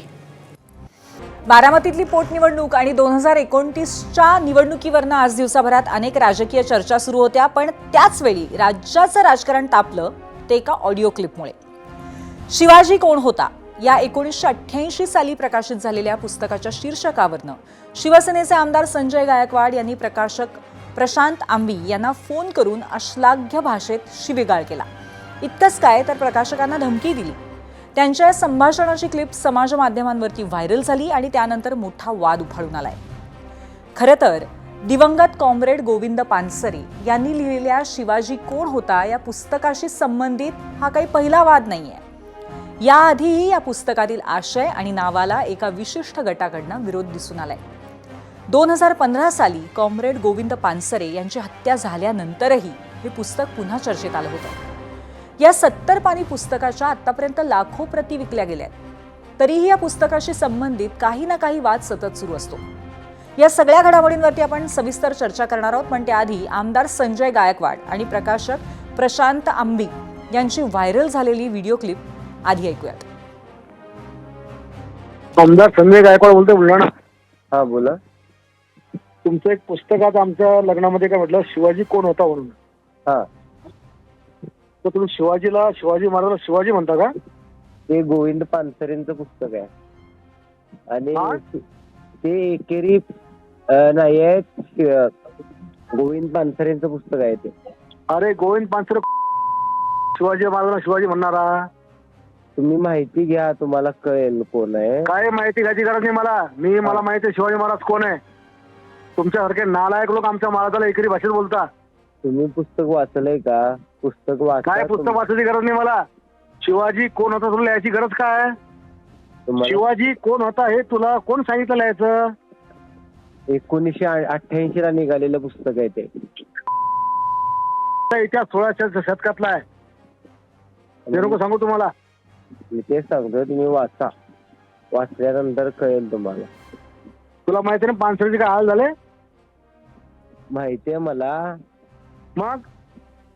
बारामतीतली पोटनिवडणूक आणि 2029च्या निवडणुकीवरनं आज दिवसाभरात अनेक राजकीय चर्चा सुरू होत्या. पण त्याचवेळी राज्याचं राजकारण तापलं ते एका ऑडिओ क्लिपमुळे. शिवाजी कोण होता या 1988 साली प्रकाशित झालेल्या पुस्तकाच्या शीर्षकावरनं शिवसेनेचे आमदार संजय गायकवाड यांनी प्रकाशक प्रशांत आंबी यांना फोन करून अश्लाघ्य भाषेत शिवीगाळ केला. इतकंच काय तर प्रकाशकांना धमकी दिली. त्यांच्या संभाषणाची क्लिप समाज माध्यमांवरती व्हायरल झाली आणि त्यानंतर मोठा वाद उफाळून आलाय. खरं तर दिवंगत कॉम्रेड गोविंद पानसरे यांनी लिहिलेल्या शिवाजी कोण होता या पुस्तकाशी संबंधित हा काही पहिला वाद नाहीये. याआधीही या पुस्तकातील आशय आणि नावाला एका विशिष्ट गटाकडनं विरोध दिसून आलाय. 2015 साली कॉम्रेड गोविंद पानसरे यांची हत्या झाल्यानंतरही हे पुस्तक पुन्हा चर्चेत आलं होतं. या 70 पानी पुस्तकाच्या आतापर्यंत लाखो प्रती विकल्या गेल्या. तरीही या पुस्तकाशी संबंधित काही ना काही वाद सतत सुरू असतो. या सगळ्या घडामोडींवरती आपण सविस्तर चर्चा करणार आहोत. पण त्याआधी आमदार संजय गायकवाड आणि प्रकाशक प्रशांत आंबी यांची व्हायरल झालेली व्हिडिओ क्लिप आधी ऐकूयात. आमदार संजय गायकवाड बोलतोय बुलढाणा. हा बोला. तुमचं एक पुस्तकात आमच्या लग्नामध्ये काय म्हटलं, शिवाजी कोण होता म्हणून. हा, तर तुम्ही शिवाजी महाराजाला शिवाजी म्हणता का? ते गोविंद पानसरेंचं पुस्तक आहे हा? आणि ते एकेरी नाही आहे, गोविंद पानसरेंचं पुस्तक आहे ते. अरे गोविंद पानसरे शिवाजी महाराजांना शिवाजी म्हणणारा. तुम्ही माहिती घ्या, तुम्हाला कळेल कोण आहे. काय माहिती घ्यायची गरज नाही मला माहिती आहे शिवाजी महाराज कोण आहे. तुमच्यासारखे नालायक लोक आमच्या महाराजाला एकेरी भाषेत बोलता. तुम्ही पुस्तक वाचलंय का? पुस्तक वाचा. काय पुस्तक वाचायची गरज नाही मला. शिवाजी कोण होता तुला लिहायची गरज काय? शिवाजी कोण होता हे तुला कोण सांगितलं लिहायचं? 1988 ला निघालेलं पुस्तक आहे ते. इतिहास 16व्या शतकातला आहे. ते नको सांगू तुम्हाला. मी तेच सांगतोय, तुम्ही वाचा. वाचल्यानंतर कळेल तुम्हाला. तुला माहिती ना पानसरेचे काय हाल झाले? माहितीये मला. मग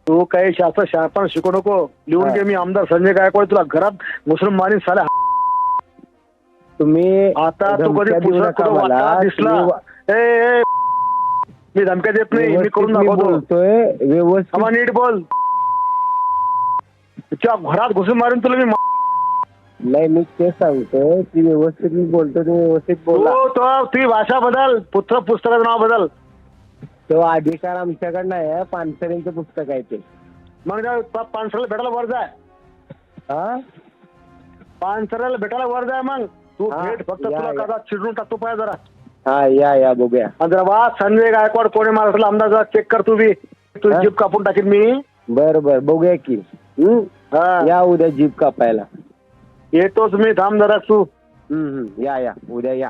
तू काही शास्त्र शिकू नको. लिहून घे, मी आमदार संजय गायकवाड तुला घरात घुसून मारीन साला. तुम्ही आता तू कधी दिसला मी धमक्या देत नाही. मी करून बोलतोय व्यवस्थित. नीट बोल. तुझ्या घरात घुसून मारून तुला मी. नाही, मी तेच सांगतोय की व्यवस्थित मी बोलतो, तुम्ही व्यवस्थित बोला. तुझी भाषा बदल. पुस्तकाचं नाव बदल. तो अधिकार आमच्याकडनं आहे. पानसरेंचं पुस्तक आहे ते. मग पानसरेला भेटायला वर जाय. हा, पानसरेला भेटायला वर जाय. मग तू भेट. फक्त तुला कदा चिडून टाकतो पाय जरा. हा, या बघूया. जरा वा संजय गायकवाड कोणी महाराष्ट्राला आमदार जरा चेक कर. तू बी तुझी जीप कापून टाकीन मी. बर बघूया की. या उद्या जीप कापायला येतोच मी. थांब जरा तू. या उद्या या.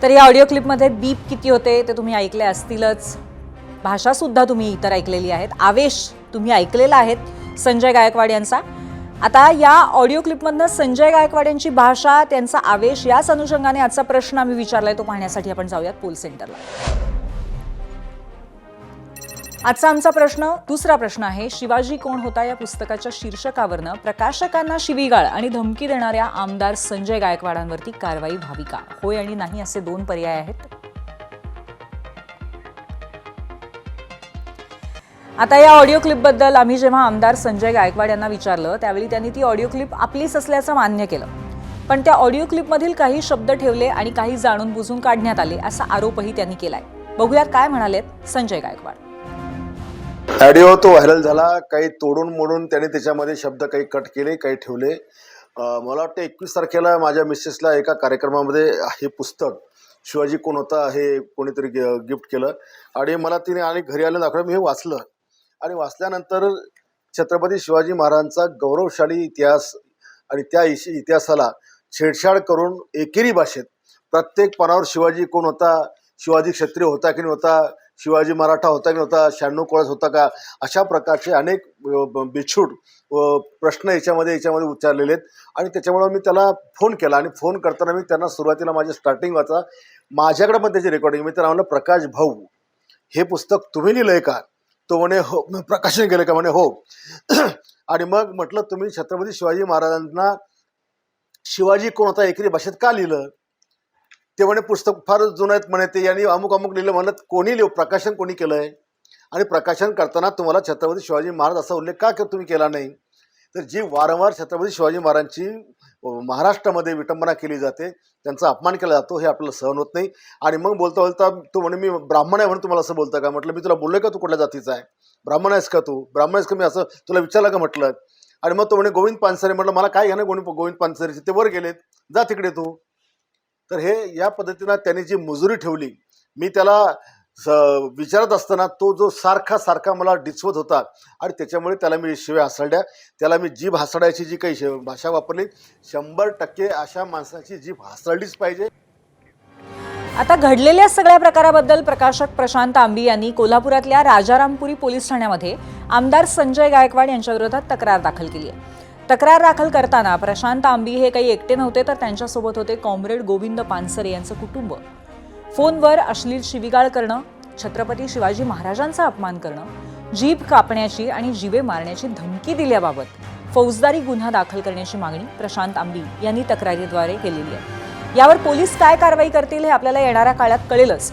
तर या ऑडिओ क्लिपमध्ये बीप किती होते ते तुम्ही ऐकले असतीलच. भाषा सुद्धा तुम्ही इतर ऐकलेली आहेत. आवेश तुम्ही ऐकलेला आहेत संजय गायकवाड यांचा. आता या ऑडिओ क्लिपमधनं संजय गायकवाड यांची भाषा, त्यांचा आवेश, याच अनुषंगाने आजचा प्रश्न आम्ही विचारलाय, तो पाहण्यासाठी आपण जाऊयात पोल सेंटरला. आजचा आमचा प्रश्न, दुसरा प्रश्न आहे, शिवाजी कोण होता या पुस्तकाच्या शीर्षकावरनं प्रकाशकांना शिवीगाळ आणि धमकी देणाऱ्या आमदार संजय गायकवाडांवरती कारवाई व्हावी का? होय आणि नाही असे 2 पर्याय आहेत. आता या ऑडिओ क्लिपबद्दल आम्ही जेव्हा आमदार संजय गायकवाड यांना विचारलं त्यावेळी त्यांनी ती ऑडिओ क्लिप आपलीच असल्याचं मान्य केलं. पण त्या ऑडिओ क्लिपमधील काही शब्द ठेवले आणि काही जाणून बुजून काढण्यात आले असा आरोपही त्यांनी केलाय. बघूयात काय म्हणालेत संजय गायकवाड. ऑडिओ तो व्हायरल झाला, काही तोडून मोडून त्याने त्याच्यामध्ये शब्द काही कट केले, काही ठेवले. मला वाटतं 21 तारखेला माझ्या मिसेसला एका कार्यक्रमामध्ये हे पुस्तक शिवाजी कोण होता हे कोणीतरी गिफ्ट केलं आणि मला तिने आणि घरी आलं दाखवलं. मी हे वाचलं आणि वाचल्यानंतर छत्रपती शिवाजी महाराजांचा गौरवशाली इतिहास आणि त्या इतिहासाला छेडछाड करून एकेरी भाषेत प्रत्येक पानावर शिवाजी कोण होता, शिवाजी क्षत्रिय होता की नव्हता, शिवाजी मराठा होता की नव्हता, 96 कोळस होता का, अशा प्रकारचे अनेक बिछूट प्रश्न याच्यामध्ये उच्चारलेले आहेत. आणि त्याच्यामुळे मी त्याला फोन केला आणि फोन करताना मी त्यांना सुरुवातीला माझे स्टार्टिंग वाचा, माझ्याकडे पण त्याची रेकॉर्डिंग, मी त्यांना म्हणलं प्रकाश भाऊ हे पुस्तक तुम्ही लिहिलंय का? तो म्हणे हो. प्रकाशन केलं का? म्हणे हो. आणि मग म्हटलं तुम्ही छत्रपती शिवाजी महाराजांना शिवाजी कोण होता एकेरी भाषेत का लिहिलं? ते म्हणे पुस्तक फार जुनं आहेत म्हणे, ते यांनी अमुक अमुक लिहिलं. म्हणलं कोणी प्रकाशन कोणी केलंय आणि प्रकाशन करताना तुम्हाला छत्रपती शिवाजी महाराज असा उल्लेख का तुम्ही केला नाही? तर जी वारंवार छत्रपती शिवाजी महाराजांची महाराष्ट्रामध्ये विटंबना केली जाते, त्यांचा अपमान केला जातो, हे आपल्याला सहन होत नाही. आणि मग बोलता बोलता तो म्हणे मी ब्राह्मण आहे म्हणून तुम्हाला असं बोलता का? म्हटलं मी तुला बोललोय का तू कुठल्या जातीचा आहे? ब्राह्मण आहेस का तू? ब्राह्मण आहेस का? मी असं तुला विचारलं का म्हटलं? आणि मग तो म्हणे गोविंद पानसरे. म्हटलं मला काय घ्या ना गोविंद पानसरेचे, ते वर गेलेत, जा तिकडे तू. तर हे या पद्धतीनं त्यांनी जी मुजुरी ठेवली, मी त्याला विचारत असताना तो जो सारखा मला डिचवत होता आणि त्याच्यामुळे त्याला मी शिव्या हासडल्या. त्याला मी जीभ हासडायची जी काही भाषा वापरली, 100% अशा माणसाची जीभ हासडलीच पाहिजे. आता घडलेल्या सगळ्या प्रकाराबद्दल प्रकाशक प्रशांत आंबी यांनी कोल्हापुरातल्या राजारामपुरी पोलीस ठाण्यामध्ये आमदार संजय गायकवाड यांच्या विरोधात तक्रार दाखल केली आहे. तक्रार दाखल करताना प्रशांत आंबी हे काही एकटे नव्हते, तर त्यांच्यासोबत होते कॉम्रेड गोविंद पानसरे यांचं कुटुंब. फोनवर अश्लील शिवीगाळ करणं, छत्रपती शिवाजी महाराजांचा अपमान करणं, जीभ कापण्याची आणि जीवे मारण्याची धमकी दिल्याबाबत फौजदारी गुन्हा दाखल करण्याची मागणी प्रशांत आंबी यांनी तक्रारीद्वारे केलेली आहे. यावर पोलीस काय कारवाई करतील हे आपल्याला येणाऱ्या काळात कळेलच.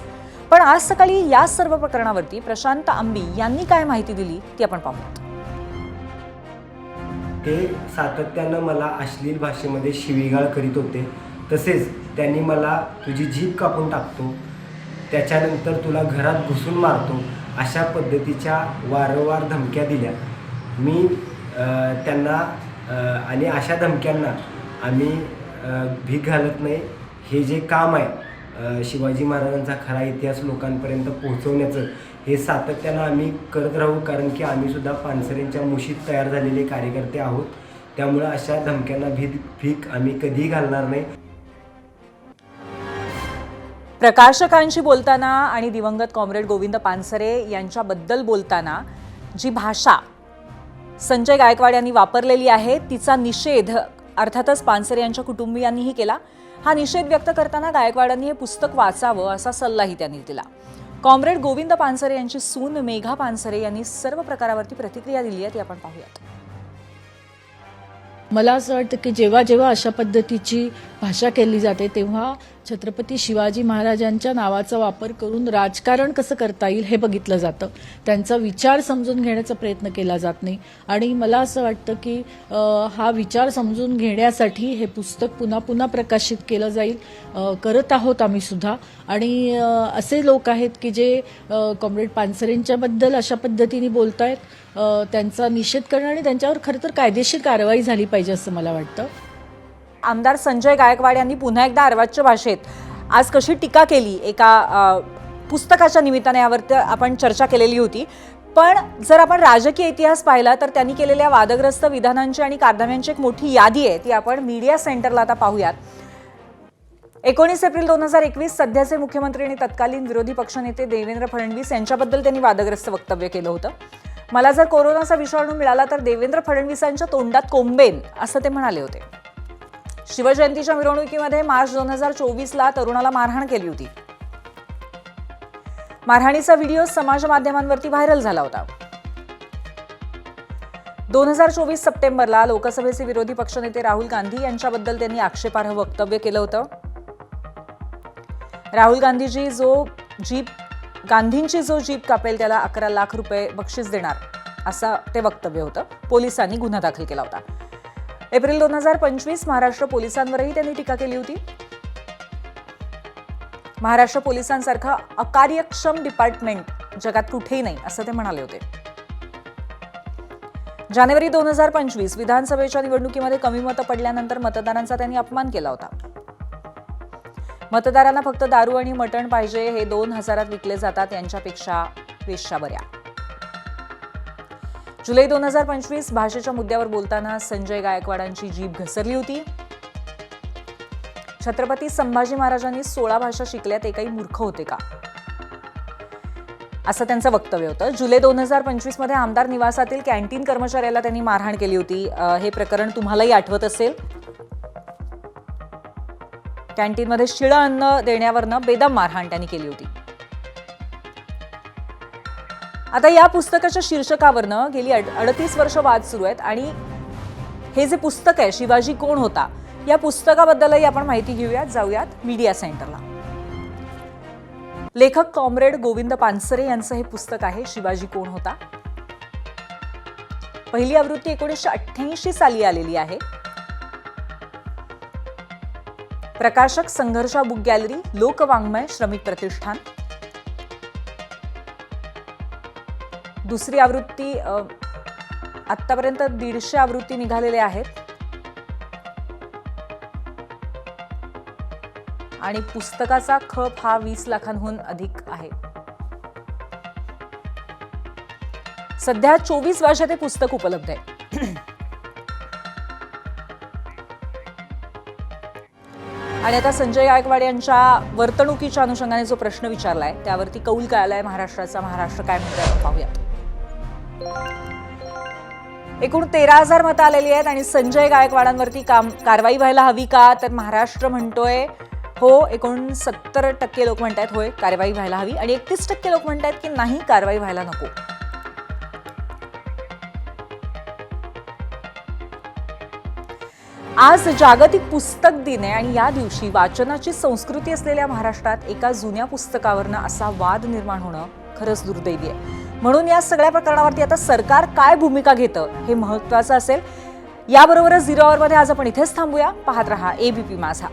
पण आज सकाळी या सर्व प्रकरणावरती प्रशांत आंबी यांनी काय माहिती दिली ती आपण पाहूयात. ते सातत्यानं मला अश्लील भाषेमध्ये शिवीगाळ करीत होते. तसेच त्यांनी मला तुझी जीभ कापून टाकतो, त्याच्यानंतर तुला घरात घुसून मारतो, अशा पद्धतीच्या वारंवार धमक्या दिल्या. मी त्यांना आणि अशा धमक्यांना आम्ही भीक घालत नाही. हे जे काम आहे शिवाजी महाराजांचा खरा इतिहास लोकांपर्यंत पोहोचवण्याचं, हे सातत्यानं आम्ही करत राहू, कारण की आम्ही सुद्धा पानसरेंच्या मुशीत तयार झालेले कार्यकर्ते आहोत. त्यामुळे अशा धमक्यांना भीक आम्ही कधीही घालणार नाही. प्रकाशकांशी बोलताना आणि दिवंगत कॉम्रेड गोविंद पानसरे यांच्याबद्दल बोलताना जी भाषा संजय गायकवाड यांनी वापरलेली आहे तिचा निषेध अर्थातच पानसरे यांच्या कुटुंबियांनीही केला. हा निषेध व्यक्त करताना गायकवाडांनी हे पुस्तक वाचावं असा सल्लाही त्यांनी दिला. कॉम्रेड गोविंद पानसरे यांची सून मेघा पानसरे यांनी सर्व प्रकारावरती प्रतिक्रिया दिली आहे, ती आपण पाहूयात. मला असं वाटतं की जेव्हा जेव्हा अशा पद्धतीची भाषा केली जाते तेव्हा छत्रपती शिवाजी महाराजांच्या नावाचा वापर करून राजकारण कसं करता येईल हे बघितलं जातं. त्यांचा विचार समजून घेण्याचा प्रयत्न केला जात नाही. आणि मला असं वाटतं की हा विचार समजून घेण्यासाठी हे पुस्तक पुन्हा पुन्हा प्रकाशित केलं जाईल, करत आहोत आम्ही सुद्धा. आणि असे लोक आहेत की जे कॉम्रेड पानसरेंच्याबद्दल अशा पद्धतीने बोलतायत, त्यांचा निषेध करणं आणि त्यांच्यावर खरं तर कायदेशीर कारवाई झाली पाहिजे असं मला वाटतं. आमदार संजय गायकवाड यांनी पुन्हा एकदा अर्वाच्य भाषेत आज कशी टीका केली एका पुस्तकाच्या निमित्ताने यावर आपण चर्चा केलेली होती. पण जर आपण राजकीय इतिहास पाहिला तर त्यांनी केलेल्या वादग्रस्त विधानांची आणि कारनाम्यांची एक मोठी यादी आहे, ती आपण मीडिया सेंटरला आता पाहूयात. 19 एप्रिल 2021 सध्याचे मुख्यमंत्री आणि तत्कालीन विरोधी पक्षनेते देवेंद्र फडणवीस यांच्याबद्दल त्यांनी वादग्रस्त वक्तव्य केलं होतं. मला जर कोरोनाचा विषाणू मिळाला तर देवेंद्र फडणवीसांच्या तोंडात कोंबेन, असं ते म्हणाले होते. शिवजयंतीच्या मिरवणुकीमध्ये मार्च 2024ला तरुणाला मारहाण केली होती. मारहाणीचा व्हिडिओ समाज माध्यमांवरती व्हायरल झाला होता. 2024 सप्टेंबरला लोकसभेचे विरोधी पक्षनेते राहुल गांधी यांच्याबद्दल त्यांनी आक्षेपार्ह वक्तव्य केलं होतं. राहुल गांधींची जो जीप कापेल त्याला 11 लाख रुपये बक्षीस देणार, असं ते वक्तव्य होतं. पोलिसांनी गुन्हा दाखल केला होता. एप्रिल 2025 महाराष्ट्र पोलिसांवरही त्यांनी टीका केली होती. महाराष्ट्र पोलिसांसारखं अकार्यक्षम डिपार्टमेंट जगात कुठेही नाही, असं ते म्हणाले होते. जानेवारी 2025 विधानसभेच्या निवडणुकीमध्ये कमी मतं पडल्यानंतर मतदारांचा त्यांनी अपमान केला होता. मतदारांना फक्त दारू आणि मटण पाहिजे, हे 2000 विकले जातात, यांच्यापेक्षा वेश्या बऱ्या. जुलै 2025 भाषेच्या मुद्द्यावर बोलताना संजय गायकवाडांची जीभ घसरली होती. छत्रपती संभाजी महाराजांनी 16 भाषा शिकल्या, ते काही मूर्ख होते का, असं त्यांचं वक्तव्य होतं. जुलै 2025 मध्ये आमदार निवासातील कॅन्टीन कर्मचाऱ्याला त्यांनी मारहाण केली होती. हे प्रकरण तुम्हालाही आठवत असेल. कॅन्टीनमध्ये शिळं अन्न देण्यावरनं बेदम मारहाण त्यांनी केली होती. आता या पुस्तकाच्या शीर्षकावरनं गेली 38 वर्ष वाद सुरू आहेत आणि हे जे पुस्तक आहे शिवाजी कोण होता, या पुस्तकाबद्दलही आपण माहिती घेऊयात. जाऊयात मीडिया सेंटरला. लेखक कॉम्रेड गोविंद पानसरे यांचं हे पुस्तक आहे, शिवाजी कोण होता. पहिली आवृत्ती 1988 साली आलेली आहे. प्रकाशक संघर्षा बुक गॅलरी, लोकवाङ्मय, श्रमिक प्रतिष्ठान. दुसरी आवृत्ती आतापर्यंत 150 आवृत्ती निघालेल्या आहेत आणि पुस्तकाचा खप हा 20 लाखांहून अधिक आहे. सध्या 24 भाषेत हे पुस्तक उपलब्ध आहे. आणि आता संजय गायकवाड यांच्या वर्तणुकीच्या अनुषंगाने जो प्रश्न विचारलाय त्यावरती कौल काय आलाय महाराष्ट्राचा, महाराष्ट्र काय म्हणतोय पाहूयात. एकूण 13,000 मतं आलेली आहेत आणि संजय गायकवाडांवरती कारवाई व्हायला हवी का, तर महाराष्ट्र म्हणतोय हो. 69% लोक म्हणतात होय कारवाई व्हायला हवी आणि 31% लोक म्हणतात की नाही, कारवाई व्हायला नको. आज जागतिक पुस्तक दिन आहे आणि या दिवशी वाचनाची संस्कृती असलेल्या महाराष्ट्रात एका जुन्या पुस्तकावरनं असा वाद निर्माण होणं खरंच दुर्दैवी आहे. म्हणून या सगळ्या प्रकरणावरती आता सरकार काय भूमिका घेतं हे महत्त्वाचं असेल. याबरोबरच 0 आवरमध्ये आज आपण इथेच थांबूया. पाहत रहा ABP माझा.